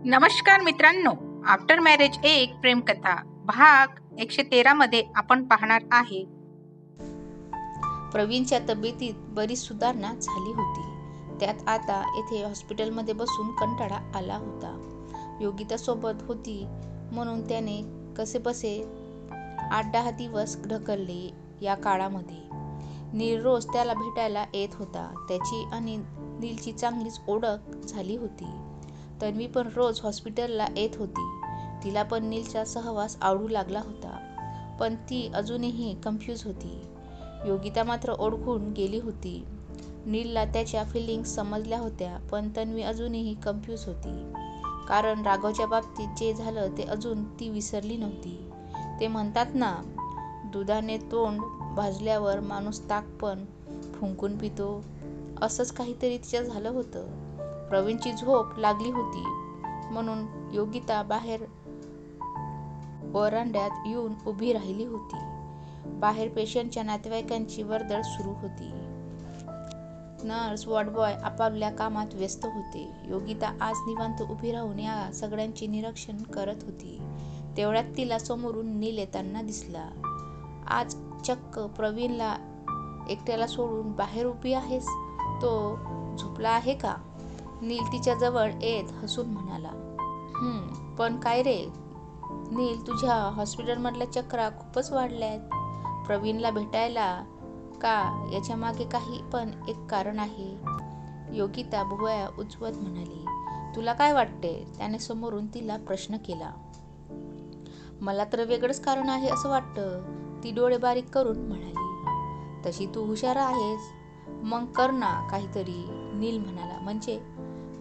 नमस्कार मित्रांनो, after marriage एक प्रेमकथा भाग 113 मध्ये आपण पाहणार आहे. प्रवीणच्या तब्येतीत बरीच सुधारणा झाली होती. त्यात आता येथे हॉस्पिटलमध्ये बसून कंटाळा आला होता. योगिता सोबत होती म्हणून त्याने कसेबसे 8-10 दिवस ढकलले. या काळामध्ये नील रोज त्याला भेटायला येत होता. त्याची आणि नीलची चांगलीच ओळख झाली होती. तन्वी पण रोज हॉस्पिटलला येत होती. तिला पण नीलचा सहवास आवडू लागला होता, पण ती अजूनही कन्फ्यूज होती. योगिता मात्र ओळखून गेली होती. नीलला त्याच्या फिलिंग्स समजल्या होत्या, पण तन्वी अजूनही कन्फ्यूज होती. कारण राघवच्या बाबतीत जे झालं ते अजून ती विसरली नव्हती. ते म्हणतात ना, दुधाने तोंड भाजल्यावर माणूस ताक पण फुंकून पितो, असंच काहीतरी तिचं झालं होतं. प्रवीणची झोप लागली होती म्हणून योगिता बाहेर वरांड्यात येऊन उभी राहिली होती. बाहेर पेशंटच्या नातेवाईकांची वर्दळ सुरू होती. नर्स, वॉर्डबॉय आपापल्या कामात व्यस्त होते. योगिता आज निवांत उभी राहून या सगळ्यांचे निरीक्षण करत होती. तेवढ्यात तिला समोरून नील येताना दिसला. आज चक्क प्रवीणला एकट्याला सोडून बाहेर उभी आहेस? तो झोपला आहे का? नील तिच्या जवळ येत हसून म्हणाला. पण काय रे नील, तुझ्या हॉस्पिटलमधल्या चक्रा खूपच वाढल्यात. प्रवीणला भेटायला का? याच्या मागे काही पण एक कारण आहे. योगिता भुवया उचवत म्हणाली. तुला काय वाटते? त्याने समोरून तिला प्रश्न केला. मला तर वेगळंच कारण आहे असं वाटतं, ती डोळे बारीक करून म्हणाली. तशी तू हुशार आहेस, मग कर ना काहीतरी, नील म्हणाला. म्हणजे?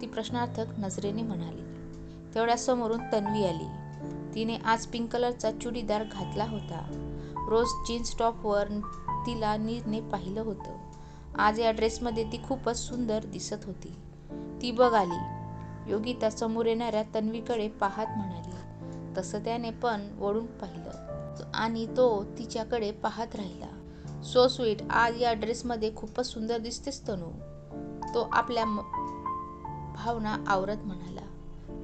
ती प्रश्नार्थक नजरेने म्हणाली. तेवढ्या समोरून तन्वी आली. तिने आज पिंक कलरचा चुडीदार घातला होता. रोज जीन्स टॉपवर तिला नीलने पाहिलं होतं. आज या ड्रेसमध्ये ती खूपच सुंदर दिसत होती. ती बघ आली. योगिता समोर येणाऱ्या तन्वीकडे पाहत म्हणाली. तसं त्याने पण वळून पाहिलं आणि तो तिच्याकडे पाहत राहिला. सो स्वीट, आज या ड्रेसमध्ये खूपच सुंदर दिसतेस तनू, तो आपल्या भावना आवरत म्हणाला.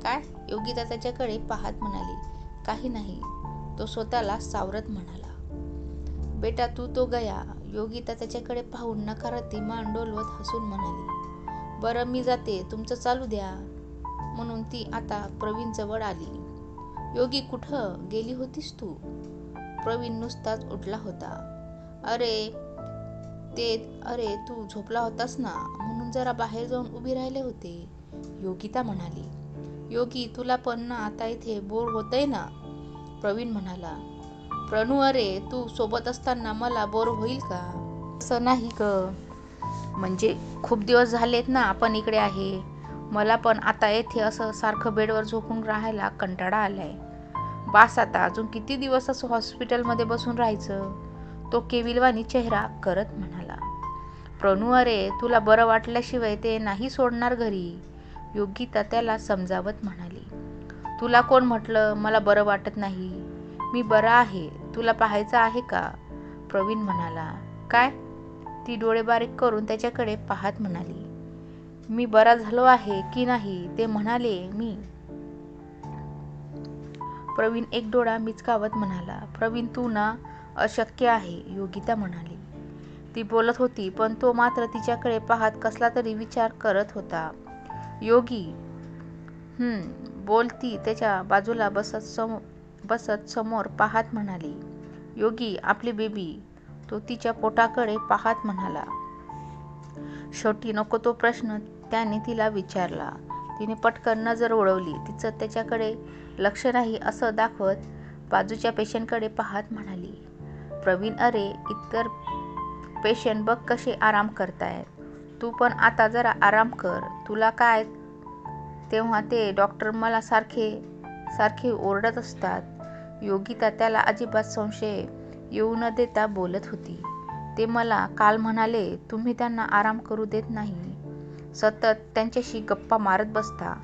काय? योगिता त्याच्याकडे पाहत म्हणाली. काही नाही, तो स्वतःला सावरत म्हणाला. बेटा तू तो गया. योगिता त्याच्याकडे पाहून नकारार्थी मान डोलवत हसून म्हणाली. बरं मी जाते, तुमचं चालू द्या. म्हणून ती आता प्रवीण जवळ आली. योगी, कुठं गेली होतीस तू? प्रवीण नुसताच उठला होता. अरे तू झोपला होतास ना, म्हणून जरा बाहेर जाऊन उभी राहिले होते, योगिता म्हणाली. योगी, तुला पण ना आता इथे बोर होतंय ना, प्रवीण म्हणाला. प्रणू, अरे तू सोबत असताना मला बोर होईल का? असं नाही ग, म्हणजे खूप दिवस झालेत ना आपण इकडे आहे. मला पण आता येथे असं सारखं बेडवर झोपून राहायला कंटाळा आलाय. बास आता, अजून किती दिवस असं हॉस्पिटलमध्ये बसून राहायचं, तो केविलवाणी चेहरा करत म्हणाला. प्रणू, अरे तुला बरं वाटल्याशिवाय ते नाही सोडणार घरी, योगिता त्याला समजावत म्हणाली. तुला कोण म्हटलं मला बरं वाटत नाही? मी बरा आहे, तुला पाहायचं आहे का? प्रवीण म्हणाला. काय? ती डोळे बारीक करून त्याच्याकडे पाहत म्हणाली. मी बरा झालो आहे की नाही ते म्हणाले मी. प्रवीण एक डोळा मिचकावत म्हणाला. प्रवीण, तू ना अशक्य आहे, योगिता म्हणाली. ती बोलत होती पण तो मात्र तिच्याकडे पाहत कसला तरी विचार करत होता. योगी, बोल, ती त्याच्या बाजूला बसत समोर पाहत म्हणाली. योगी, आपली बेबी, तो तिच्या पोटाकडे पाहत म्हणाला. शेवटी नको तो प्रश्न त्याने तिला विचारला. तिने पटकन नजर वळवली. तिचं त्याच्याकडे लक्ष नाही असं दाखवत बाजूच्या पेशंटकडे पाहत म्हणाली. प्रवीण, अरे इतर पेशंट बघ कसे आराम करतायत, तू पण आता जरा आराम कर. तुला काय, तेव्हा ते डॉक्टर मला सारखे ओरडत असतात. योगिता त्याला अजिबात संशय येऊ न देता बोलत होती. ते मला काल म्हणाले तुम्ही त्यांना आराम करू देत नाही, सतत त्यांच्याशी गप्पा मारत बसता,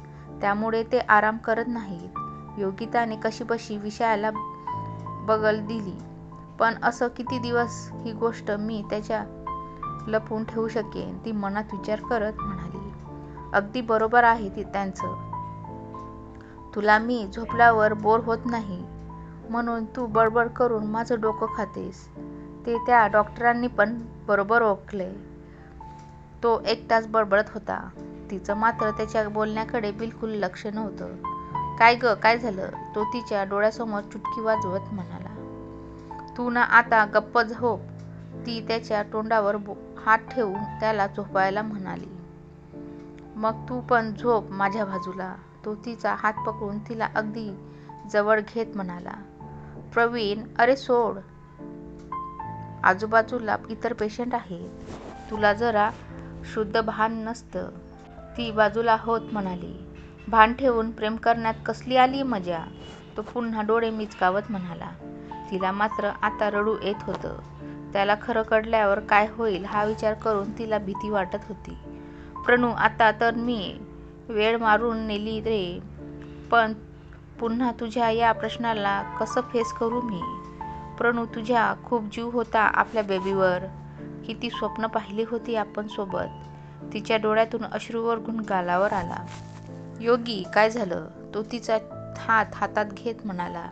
त्यामुळे ते आराम करत नाहीत. योगिताने कशीबशी विषयाला बगल दिली. पण असं किती दिवस ही गोष्ट मी त्याच्या लपवून ठेवू शकेन, ती मनात विचार करत म्हणाली. अगदी बरोबर आहे ती त्यांचं. तुला मी झोपल्यावर बोर होत नाही म्हणून तू बडबड करून माझं डोकं खातेस. ते त्या डॉक्टरांनी पण बरोबर ओळखले. तो एकटाच बडबडत होता. तिचं मात्र त्याच्या बोलण्याकडे बिलकुल लक्ष नव्हतं. काय ग, काय झालं? तो तिच्या डोळ्यासमोर चुटकी वाजवत म्हणाला. तू ना आता गप्प झोप. ती त्याच्या तोंडावर हात ठेवून त्याला झोपायला म्हणाली. मग तू पण झोप माझ्या बाजूला. तो तिचा हात पकडून तिला अगदी जवळ घेत म्हणाला. प्रवीण, अरे सोड. आजूबाजूला इतर पेशंट आहेत. तुला जरा शुद्ध भान नसतं. ती बाजूला होत म्हणाली. भान ठेवून प्रेम करण्यात कसली आली मजा? तो पुन्हा डोळे मिचकावत म्हणाला. तिला मात्र आता रडू येत होतं. त्याला खरं कळल्यावर काय होईल हा विचार करून तिला भीती वाटत होती. प्रणू, आता तर मी वेळ मारून नेली रे, पण पुन्हा तुझ्या या प्रश्नाला कसं फेस करू मी? प्रणू, तुझ्या खूप जीव होता आपल्या बेबीवर. किती स्वप्न पाहिली होती आपण सोबत. तिच्या डोळ्यातून अश्रू ओरघून गालावर आला. योगी, काय झालं? तो तिचा हात हातात घेत म्हणाला.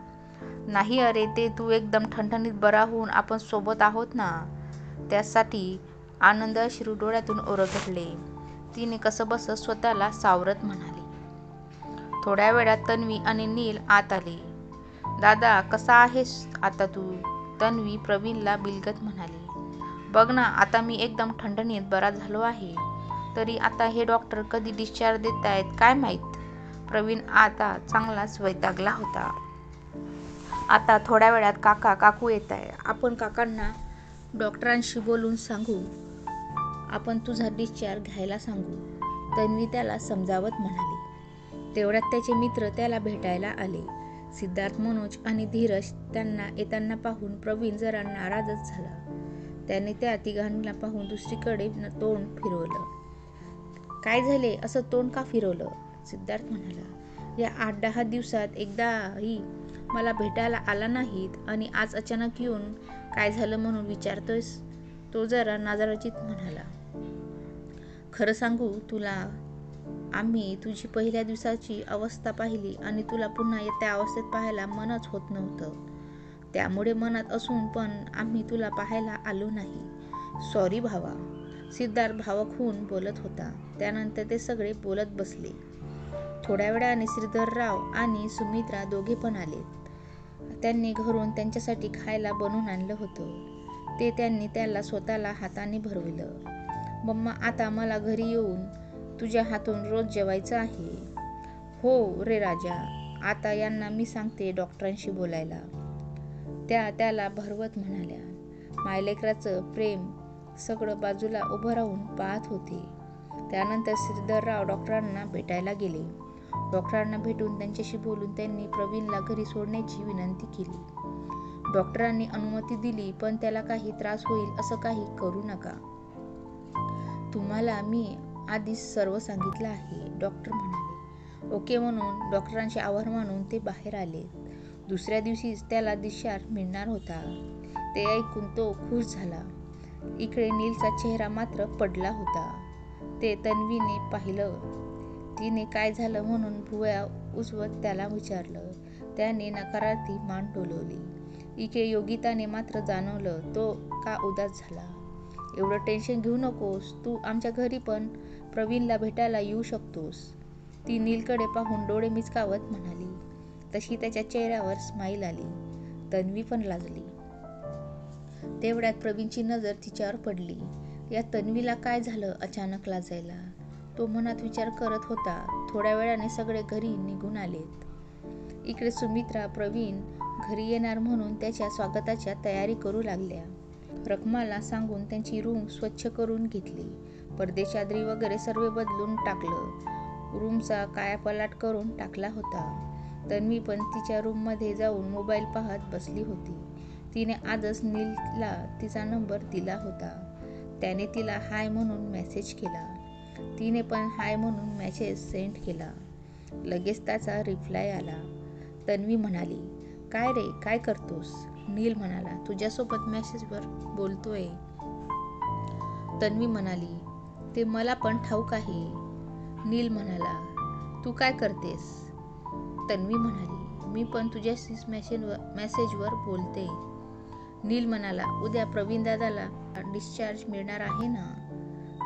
नाही अरे, ते तू एकदम ठणठणीत बरा होऊन आपण सोबत आहोत ना, त्यासाठी. आनंद अश्रू डोळ्यातून ओरघळले. तिने कसंबसं स्वतःला सावरत म्हणाली. थोड्या वेळात तन्वी आणि नील आत आले. दादा, कसा आहेस आता तू? तन्वी प्रवीणला बिलगत म्हणाली. बघ ना, आता मी एकदम ठणठणीत बरा झालो आहे. तरी आता हे डॉक्टर कधी डिस्चार्ज देतायत काय माहीत. प्रवीण आता चांगलाच वैतागला होता. आता थोड्या वेळात काका काकू येताय. आपण काकांना डॉक्टरांशी बोलून सांगू. आपण तुझा डिस्चार्ज घ्यायला सांगू, तन्वी त्याला समजावत म्हणाली. तेवढ्यात त्याचे मित्र त्याला भेटायला आले. सिद्धार्थ, मनोज आणि धीरज. त्यांना येताना पाहून प्रवीण जरा नाराजच झाला. त्याने त्या तिघांना पाहून दुसरीकडे तोंड फिरवलं. काय झाले, असं तोंड का फिरवलं? सिद्धार्थ म्हणाला. या 8-10 दिवसात एकदाही मला भेटायला आला नाहीत आणि आज अचानक येऊन काय झालं म्हणून विचारतोयस? तो जरा नाराजीत म्हणाला. खरं सांगू तुला, आम्ही तुझी पहिल्या दिवसाची अवस्था पाहिली आणि तुला पुन्हा त्या अवस्थेत पाहायला मनच होत नव्हतं. त्यामुळे मनात असून पण आम्ही तुला पाहायला आलो नाही. सॉरी भावा. सिद्धार्थ भावक होऊन बोलत होता. त्यानंतर ते सगळे बोलत बसले. थोड्या वेळाने श्रीधरराव आणि सुमित्रा दोघे पण आले. त्यांनी घरून त्यांच्यासाठी खायला बनवून आणलं होतं. ते त्यांनी त्याला स्वतःला हाताने भरविलं. मम्मा, आता मला घरी येऊन तुझ्या हातून रोज जेवायचं आहे. हो रे राजा, आता यांना मी सांगते डॉक्टरांशी बोलायला. त्या त्याला भरवत म्हणाल्या. मायलेकराचं प्रेम सगळं बाजूला उभं राहून पाहत होते. त्यानंतर श्रीधरराव डॉक्टरांना भेटायला गेले. डॉक्टरांना भेटून त्यांच्याशी बोलून त्यांनी प्रवीणला घरी सोडण्याची विनंती केली. डॉक्टरांनी अनुमती दिली, पण त्याला काही त्रास होईल असं काही करू नका. तुम्हाला मी आधीच सर्व सांगितलं आहे, डॉक्टर म्हणाले. ओके म्हणून डॉक्टरांचे आभार मानून ते बाहेर आले. दुसऱ्या दिवशीच त्याला डिस्चार्ज मिळणार होता. ते ऐकून तो खुश झाला. इकडे नीलचा चेहरा मात्र पडला होता. ते तन्वीने पाहिलं. तिने काय झालं म्हणून भुवया उचवत त्याला विचारलं. त्याने नकारार्थी मान डोलवली. इकडे योगिताने मात्र जाणवलं तो का उदास झाला. एवढं टेन्शन घेऊ नकोस. तू आमच्या घरी पण प्रवीणला भेटायला येऊ शकतोस. ती नीलकडे पाहून डोळे मिचकावत म्हणाली. तशी त्याच्या चेहऱ्यावर स्माईल आली. तन्वी पण लाजली. तेवढ्यात प्रवीणची नजर तिच्यावर पडली. या तन्वीला काय झालं अचानक लाजायला? तो मनात विचार करत होता. थोड्या वेळाने सगळे घरी निघून आलेत. इकडे सुमित्रा प्रवीण घरी येणार म्हणून त्याच्या स्वागताच्या तयारी करू लागल्या. रखमाला सांगून त्यांची रूम स्वच्छ करून घेतली. पडदे चादरी वगैरे सर्व बदलून टाकलं. रूमचा कायापालट करून टाकला होता. तन्वी पण तिच्या रूममध्ये जाऊन मोबाईल पाहत बसली होती. तिने आजच नीलला तिचा नंबर दिला होता. त्याने तिला हाय म्हणून मेसेज केला. तिने पण हाय म्हणून मेसेज सेंड केला. लगेच त्याचा रिप्लाय आला. तन्वी म्हणाली, काय रे, काय करतोस? नील म्हणाला, तुझ्यासोबत मेसेजवर बोलतोय. तन्वी म्हणाली, ते मला पण ठाऊक आहे. नील म्हणाला, तू काय करतेस? तन्वी म्हणाली, मी पण तुझ्याशी मेसेजवर बोलते. नील म्हणाला, उद्या प्रवीण दादाला डिस्चार्ज मिळणार आहे ना?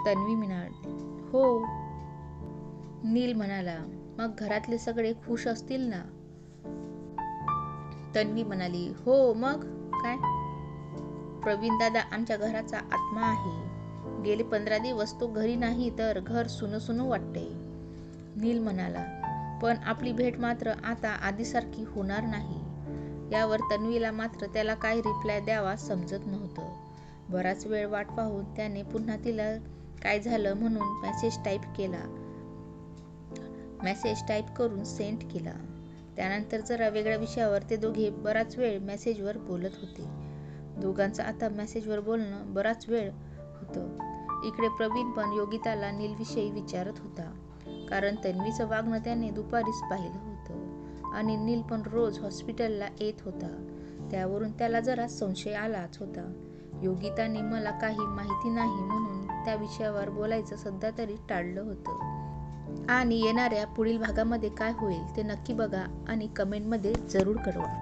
तन्वी म्हणाली, हो. नील म्हणाला, मग घरातले सगळे खुश असतील ना? तन्वी म्हणाली, हो, मग काय? प्रवीण दादा आमच्या घराचा आत्मा आहे. गेले 15 दिवस तो घरी नाही तर घर सुनं सुनं वाटते. नील म्हणाला, पण आपली भेट मात्र आता आधीसारखी होणार नाही. यावर तन्वीला मात्र त्याला काय रिप्लाय द्यावा समजत नव्हतं. बराच वेळ वाट पाहून त्याने पुन्हा तिला काय झालं म्हणून मेसेज टाईप करून सेंड केला. त्यानंतर जरा वेगळ्या विषयावर ते दोघे बराच वेळ मेसेजवर बोलत होते. दोघांचं आता मेसेजवर बोलणं बराच वेळ होतं. इकडे प्रवीण पण योगिताला नीलविषयी विचारत होता, कारण तन्वीचं वागणं त्याने दुपारीच पाहिलं होतं आणि नील पण रोज हॉस्पिटलला येत होता. त्यावरून त्याला जरा संशय आलाच होता. योगिताने मला काही माहिती नाही म्हणून त्या विषयावर बोलायचं सध्या तरी टाळलं होतं. आणि येणाऱ्या पुढील भागामध्ये काय होईल ते नक्की बघा आणि कमेंटमध्ये जरूर कळवा.